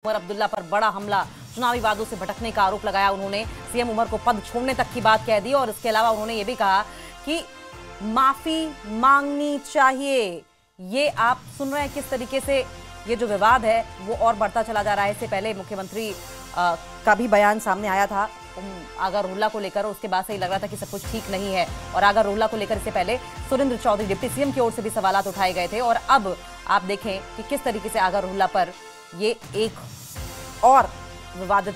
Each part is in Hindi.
उमर अब्दुल्ला पर बड़ा हमला, चुनावी वादों से भटकने का आरोप लगाया। उन्होंने सीएम उमर को पद छोड़ने तक की बात कह दी और इसके अलावा उन्होंने ये भी कहा कि माफी मांगनी चाहिए। ये आप सुन रहे हैं किस तरीके से ये जो विवाद है वो और बढ़ता चला जा रहा है। इससे पहले मुख्यमंत्री का भी बयान सामने आया था आगा रोहल्ला को लेकर, उसके बाद से ही लग रहा था कि सब कुछ ठीक नहीं है। और आगा रोहल्ला को लेकर इससे पहले सुरेंद्र चौधरी डिप्टी सीएम की ओर से भी सवालात उठाए गए थे। और अब आप देखें कि किस तरीके से आगा रोहल्ला पर ये एक और विवादित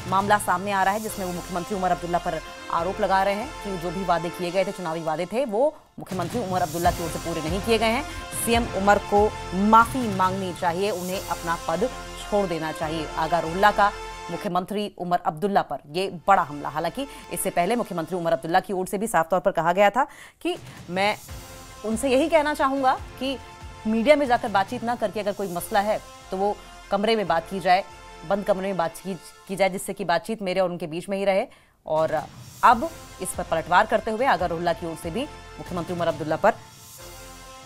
मामला सामने आ रहा है, जिसमें वो मुख्यमंत्री उमर अब्दुल्ला पर आरोप लगा रहे हैं कि जो भी वादे किए गए थे, चुनावी वादे थे, वो मुख्यमंत्री उमर अब्दुल्ला की ओर से पूरे नहीं किए गए हैं। सीएम उमर को माफी मांगनी चाहिए, उन्हें अपना पद छोड़ देना चाहिए। आगा रोहल्ला का मुख्यमंत्री उमर अब्दुल्ला पर ये बड़ा हमला। हालांकि इससे पहले मुख्यमंत्री उमर अब्दुल्ला की ओर से भी साफ तौर पर कहा गया था कि मैं उनसे यही कहना चाहूंगा कि मीडिया में जाकर बातचीत ना करके अगर कोई मसला है तो वो कमरे में बात की जाए, बंद कमरे में बातचीत की जाए, जिससे कि बातचीत मेरे और उनके बीच में ही रहे। और अब इस पर पलटवार करते हुए आगा रोहल्ला की ओर से भी मुख्यमंत्री उमर अब्दुल्ला पर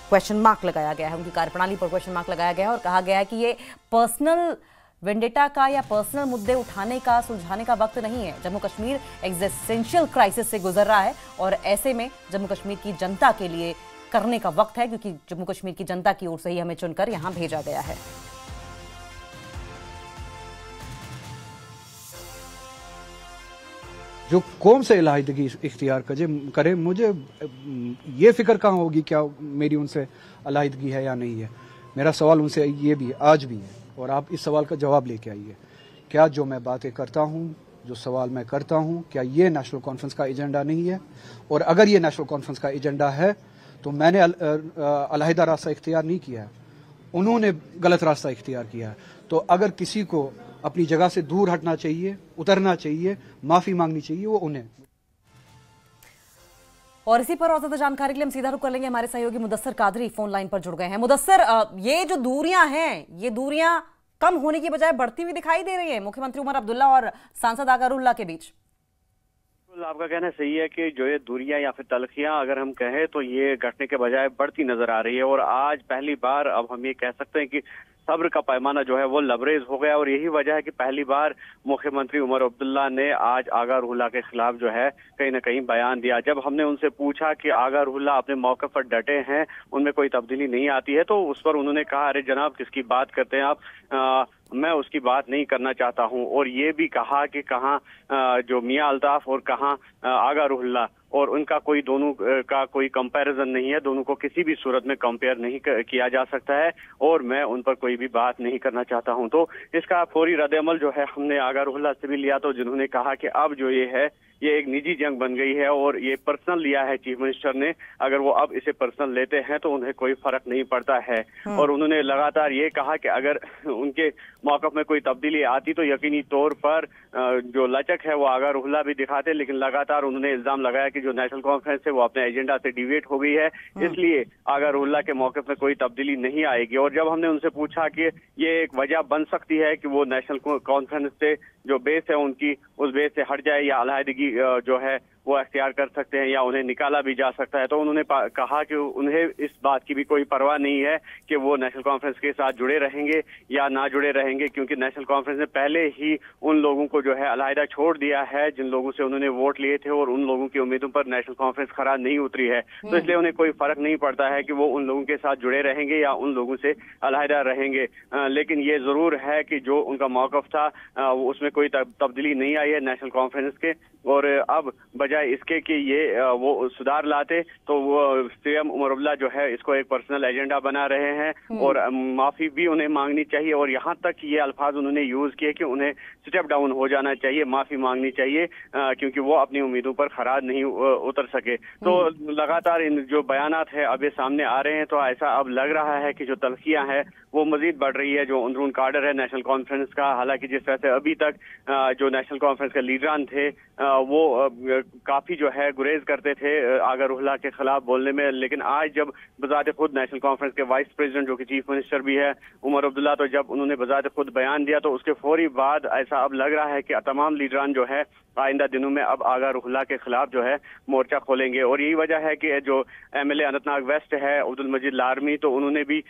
क्वेश्चन मार्क लगाया गया है, उनकी कार्यप्रणाली पर क्वेश्चन मार्क लगाया गया है और कहा गया है कि ये पर्सनल वेंडेटा का या पर्सनल मुद्दे उठाने का, सुलझाने का वक्त नहीं है। जम्मू कश्मीर एग्जिस्टेंशियल क्राइसिस से गुजर रहा है और ऐसे में जम्मू कश्मीर की जनता के लिए करने का वक्त है, क्योंकि जम्मू कश्मीर की जनता की ओर से ही हमें चुनकर यहां भेजा गया है। जो कौम से इलाहिदगी इख्तियार करे, मुझे ये फिक्र कहाँ होगी क्या मेरी उनसे इलाहिदगी है या नहीं है। मेरा सवाल उनसे ये भी आज भी है और आप इस सवाल का जवाब लेके आइए। क्या जो मैं बातें करता हूँ, जो सवाल मैं करता हूँ, क्या ये नेशनल कॉन्फ्रेंस का एजेंडा नहीं है? और अगर ये नेशनल कॉन्फ्रेंस का एजेंडा है तो मैंने अलहदा रास्ता इख्तियार नहीं किया है, उन्होंने गलत रास्ता इख्तियार किया है। तो अगर किसी को अपनी जगह से दूर हटना चाहिए, उतरना चाहिए, माफी मांगनी चाहिए, वो उन्हें। और इसी पर और ज्यादा जानकारी के लिए हम सीधा रुख कर लेंगे। हमारे सहयोगी मुदस्सर कादरी फोन लाइन पर जुड़ गए हैं। मुदस्सर, ये जो दूरियां हैं, ये दूरियां कम होने की बजाय बढ़ती हुई दिखाई दे रही है मुख्यमंत्री उमर अब्दुल्ला और सांसद आगा रोहल्ला के बीच। आपका कहना सही है कि जो ये दूरियां या फिर तलखियां अगर हम कहें तो ये घटने के बजाय बढ़ती नजर आ रही है। और आज पहली बार अब हम ये कह सकते हैं कि सब्र का पैमाना जो है वो लबरेज हो गया। और यही वजह है कि पहली बार मुख्यमंत्री उमर अब्दुल्ला ने आज आगा रोहल्ला के खिलाफ जो है कहीं ना कहीं बयान दिया। जब हमने उनसे पूछा कि आगा रोहल्ला अपने मौके पर डटे हैं, उनमें कोई तब्दीली नहीं आती है, तो उस पर उन्होंने कहा, अरे जनाब किसकी बात करते हैं आप, मैं उसकी बात नहीं करना चाहता हूं। और ये भी कहा कि कहाँ जो मियां अल्ताफ और कहाँ आगा रोहल्ला, और उनका कोई दोनों का कोई कंपैरिजन नहीं है, दोनों को किसी भी सूरत में कंपेयर नहीं किया जा सकता है और मैं उन पर कोई भी बात नहीं करना चाहता हूं। तो इसका फौरी रद्द-ए-अमल जो है हमने आगा रोहल्ला से भी लिया, तो जिन्होंने कहा कि अब जो ये है ये एक निजी जंग बन गई है और ये पर्सनल लिया है चीफ मिनिस्टर ने, अगर वो अब इसे पर्सनल लेते हैं तो उन्हें कोई फर्क नहीं पड़ता है। और उन्होंने लगातार ये कहा कि अगर उनके मौक़िफ़ में कोई तब्दीली आती तो यकीनी तौर पर जो लचक है वो आगा रोहल्ला भी दिखाते, लेकिन लगातार उन्होंने इल्जाम लगाया कि जो नेशनल कॉन्फ्रेंस है वो अपने एजेंडा से डिविएट हो गई है, इसलिए आगा रोहल्ला के मौक़िफ़ में कोई तब्दीली नहीं आएगी। और जब हमने उनसे पूछा कि ये एक वजह बन सकती है कि वो नेशनल कॉन्फ्रेंस से जो बेस है उनकी, उस बेस से हट जाए या अलहदगी जो है वो अख्तियार कर सकते हैं या उन्हें निकाला भी जा सकता है, तो उन्होंने कहा कि उन्हें इस बात की भी कोई परवाह नहीं है कि वो नेशनल कॉन्फ्रेंस के साथ जुड़े रहेंगे या ना जुड़े रहेंगे, क्योंकि नेशनल कॉन्फ्रेंस ने पहले ही उन लोगों को जो है अलहदा छोड़ दिया है जिन लोगों से उन्होंने वोट लिए थे और उन लोगों की उम्मीदों पर नेशनल कॉन्फ्रेंस खरा नहीं उतरी है। तो इसलिए उन्हें कोई फर्क नहीं पड़ता है कि वो उन लोगों के साथ जुड़े रहेंगे या उन लोगों से अलहदा रहेंगे। लेकिन ये जरूर है कि जो उनका मौक़िफ़ था उसमें कोई तब्दीली नहीं आई है नेशनल कॉन्फ्रेंस के। और अब बजाय इसके कि ये वो सुधार लाते तो वो सीएम उमर अब्दुल्ला जो है इसको एक पर्सनल एजेंडा बना रहे हैं और माफी भी उन्हें मांगनी चाहिए। और यहाँ तक ये अल्फाज उन्होंने यूज किए कि उन्हें स्टेप डाउन हो जाना चाहिए, माफी मांगनी चाहिए, क्योंकि वो अपनी उम्मीदों पर खरा नहीं उतर सके। तो लगातार इन जो बयानात है अब ये सामने आ रहे हैं, तो ऐसा अब लग रहा है कि जो तलखियां हैं वो मजीद बढ़ रही है, जो अंदरून कार्डर है नेशनल कॉन्फ्रेंस का। हालांकि जिस तरह से अभी तक जो नेशनल कॉन्फ्रेंस के लीडरान थे वो काफी जो है गुरेज करते थे आगा रोहल्ला के खिलाफ बोलने में, लेकिन आज जब बजाते खुद नेशनल कॉन्फ्रेंस के वाइस प्रेसिडेंट जो कि चीफ मिनिस्टर भी है उमर अब्दुल्ला, तो जब उन्होंने बजाते खुद बयान दिया तो उसके फौरी बाद ऐसा अब लग रहा है कि तमाम लीडरान जो है आइंदा दिनों में अब आगा रोहल्ला के खिलाफ जो है मोर्चा खोलेंगे। और यही वजह है कि जो एमएलए अनंतनाग वेस्ट है अब्दुल मजीद लारमी, तो उन्होंने भी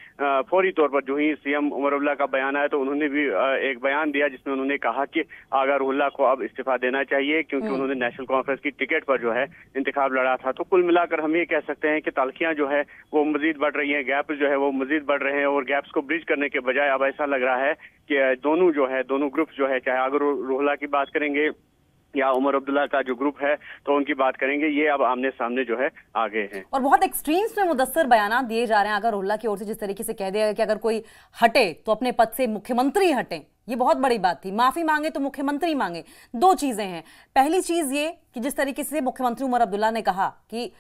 फौरी तौर पर जो ही सीएम उमर अब्दुल्ला का बयान आया तो उन्होंने भी एक बयान दिया जिसमें उन्होंने कहा कि आगा रुल्ला को अब इस्तीफा देना चाहिए, क्योंकि उन्होंने नेशनल कॉन्फ्रेंस की टिकट पर जो है इंतखाब लड़ा था। तो कुल मिलाकर हम ये कह सकते हैं कि तल्खियां जो है वो मजीद बढ़ रही हैं, गैप जो है वो मजीद बढ़ रहे हैं, और गैप्स को ब्रिज करने के बजाय अब ऐसा लग रहा है कि दोनों ग्रुप जो है, चाहे आगा रुल्ला की बात करेंगे या उमर अब्दुल्ला का जो ग्रुप है तो उनकी बात करेंगे, ये अब आमने सामने जो है आ गए हैं। और बहुत एक्सट्रीम्स में मुदस्सिर बयान दिए जा रहे हैं अगर रुल्ला की ओर से, जिस तरीके से कह दिया गया कि अगर कोई हटे तो अपने पद से मुख्यमंत्री हटें। ये बहुत बड़ी बात थी, माफी मांगे तो मुख्यमंत्री मांगे। दो चीजें हैं, पहली चीज ये कि जिस तरीके से मुख्यमंत्री उमर अब्दुल्ला ने कहा कि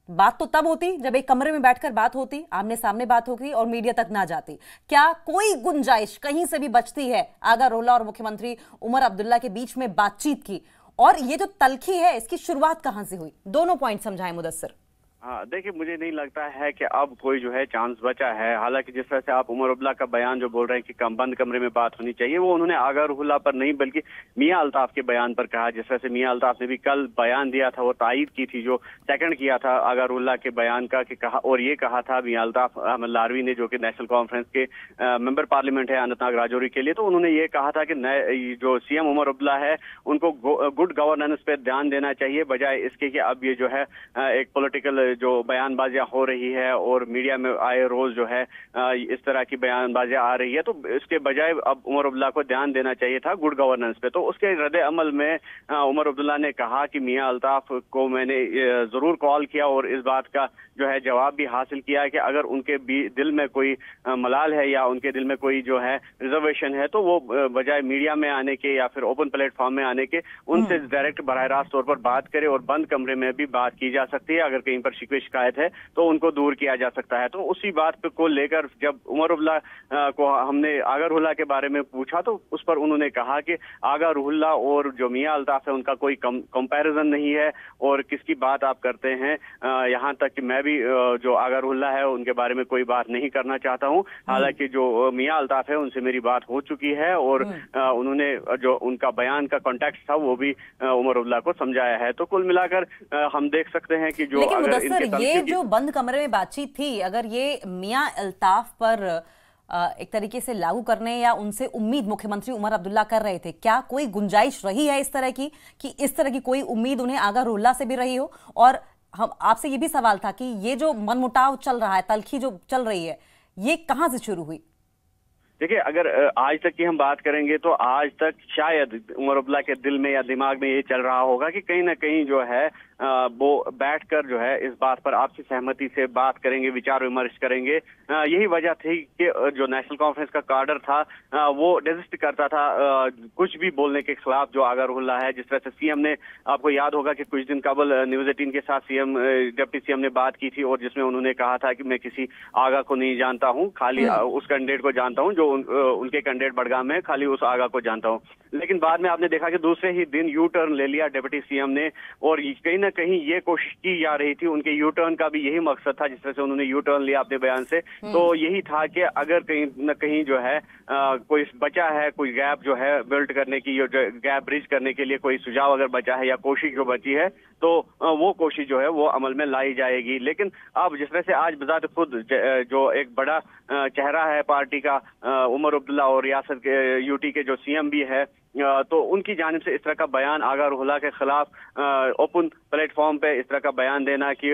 बात तो तब होती जब एक कमरे में बैठकर बात होती, आमने सामने बात होती और मीडिया तक ना जाती। क्या कोई गुंजाइश कहीं से भी बचती है आगा रुल्ला और मुख्यमंत्री उमर अब्दुल्ला के बीच में बातचीत की? और ये जो तल्खी है इसकी शुरुआत कहां से हुई? दोनों पॉइंट समझाएं मुदस्सिर। हाँ, देखिए, मुझे नहीं लगता है कि अब कोई जो है चांस बचा है। हालांकि जिस तरह से आप उमर अब्दुल्ला का बयान जो बोल रहे हैं कि बंद कमरे में बात होनी चाहिए, वो उन्होंने आगा रुल्ला पर नहीं बल्कि मियां अल्ताफ के बयान पर कहा। जिस तरह से मियां अल्ताफ ने भी कल बयान दिया था, वो तायीद की थी, जो सेकंड किया था आगा रुल्ला के बयान का, कि कहा और ये कहा था मियां अल्ताफ अहमद लारवी ने, जो कि नेशनल कॉन्फ्रेंस के मेंबर पार्लियामेंट है अनंतनाग राजौरी के लिए, तो उन्होंने ये कहा था कि जो सीएम उमर अब्दुल्ला है उनको गुड गवर्नेंस पे ध्यान देना चाहिए, बजाय इसके कि अब ये जो है एक पॉलिटिकल जो बयान हो रही है और मीडिया में आए रोज जो है इस तरह की बयानबाजियां आ रही है। तो इसके बजाय अब उमर अब्दुल्ला को ध्यान देना चाहिए था गुड गवर्नेंस पे। तो उसके रद्द अमल में उमर अब्दुल्ला ने कहा कि मियां अल्ताफ को मैंने जरूर कॉल किया और इस बात का जो है जवाब भी हासिल किया है कि अगर उनके दिल में कोई मलाल है या उनके दिल में कोई जो है रिजर्वेशन है, तो वो बजाय मीडिया में आने के या फिर ओपन प्लेटफॉर्म में आने के उनसे डायरेक्ट बराह रास्त तौर पर बात करे, और बंद कमरे में भी बात की जा सकती है। अगर कहीं पर शिकवे शिकायत है तो उनको दूर किया जा सकता है। तो उसी बात को लेकर जब उमर अब्दुल्ला को हमने आगा रुल्ला के बारे में पूछा तो उस पर उन्होंने कहा कि आगा रुल्ला और जो मियां अल्ताफ है उनका कोई कंपैरिजन नहीं है, और किसकी बात आप करते हैं। यहाँ तक कि मैं भी जो आगा रुल्ला है उनके बारे में कोई बात नहीं करना चाहता हूँ। हालांकि जो मियां अल्ताफ है उनसे मेरी बात हो चुकी है, और उन्होंने जो उनका बयान का कॉन्टेक्स्ट था वो भी उमर अब्दुल्ला को समझाया है। तो कुल मिलाकर हम देख सकते हैं कि जो अगर ये जो बंद कमरे में बातचीत थी, अगर ये मियां अल्ताफ पर एक तरीके से लागू करने या उनसे उम्मीद मुख्यमंत्री उमर अब्दुल्ला कर रहे थे, क्या कोई गुंजाइश रही है इस तरह की कि इस तरह की कोई उम्मीद उन्हें आगा रुल्ला से भी रही हो? और हम आपसे ये भी सवाल था कि ये जो मनमुटाव चल रहा है, तल्खी जो चल रही है, ये कहां से शुरू हुई? देखिए, अगर आज तक की हम बात करेंगे तो आज तक शायद उमर अब्दुल्ला के दिल में या दिमाग में ये चल रहा होगा कि कहीं ना कहीं जो है वो बैठकर जो है इस बात पर आपसी सहमति से बात करेंगे, विचार विमर्श करेंगे। यही वजह थी कि जो नेशनल कॉन्फ्रेंस का कार्डर था वो डेजिस्ट करता था कुछ भी बोलने के खिलाफ जो आगा रुल्ला है। जिस तरह से सीएम ने, आपको याद होगा कि कुछ दिन कबल न्यूज़ 18 के साथ डिप्टी सीएम ने बात की थी और जिसमें उन्होंने कहा था कि मैं किसी आगा को नहीं जानता हूँ, खाली उस कैंडिडेट को जानता हूँ जो उनके कैंडिडेट बड़गाम में, खाली उस आगा को जानता हूँ। लेकिन बाद में आपने देखा कि दूसरे ही दिन यू टर्न ले लिया डिप्टी सीएम ने, और कहीं ना कहीं ये कोशिश की जा रही थी, उनके यू टर्न का भी यही मकसद था। जिस तरह से उन्होंने यू टर्न लिया अपने बयान से, तो यही था कि अगर कहीं न कहीं जो है कोई बचा है, कोई गैप जो है बिल्ड करने की, गैप ब्रिज करने के लिए कोई सुझाव अगर बचा है या कोशिश जो बची है, तो वो कोशिश जो है वो अमल में लाई जाएगी। लेकिन अब जिस तरह से आज बजाते खुद जो एक बड़ा चेहरा है पार्टी का उमर अब्दुल्ला और रियासत के यूटी के जो सीएम भी है, तो उनकी जानिब से इस तरह का बयान आगा रुल्ला के खिलाफ ओपन प्लेटफॉर्म पे इस तरह का बयान देना कि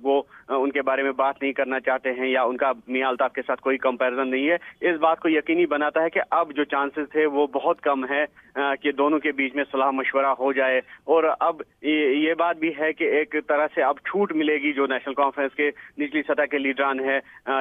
वो उनके बारे में बात नहीं करना चाहते हैं या उनका मियां अल्ताफ के साथ कोई कंपैरिजन नहीं है, इस बात को यकीनी बनाता है कि अब जो चांसेस थे वो बहुत कम है कि दोनों के बीच में सलाह मशवरा हो जाए। और अब ये बात भी है कि एक तरह से अब छूट मिलेगी जो नेशनल कॉन्फ्रेंस के निचली सतह के लीडरान है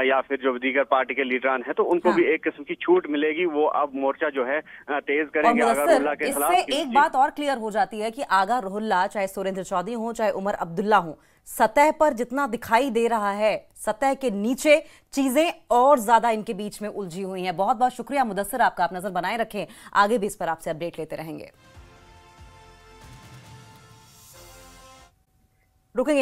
या फिर जो दीगर पार्टी के लीडरान है, तो उनको भी एक किस्म की छूट मिलेगी। वो अब मोर्चा जो है तेज करेंगे आगा रुल्ला के खिलाफ। इससे एक बात और क्लियर हो जाती है कि आगा रुल्ला, चाहे सुरेंद्र चौधरी हो चाहे उमर अब्दुल्ला हो, सतह पर जितना दिखाई दे रहा है, सतह के नीचे चीजें और ज्यादा इनके बीच में उलझी हुई हैं। बहुत बहुत शुक्रिया मुदस्सिर आपका, आप नजर बनाए रखें, आगे भी इस पर आपसे अपडेट लेते रहेंगे। रुकेंगे।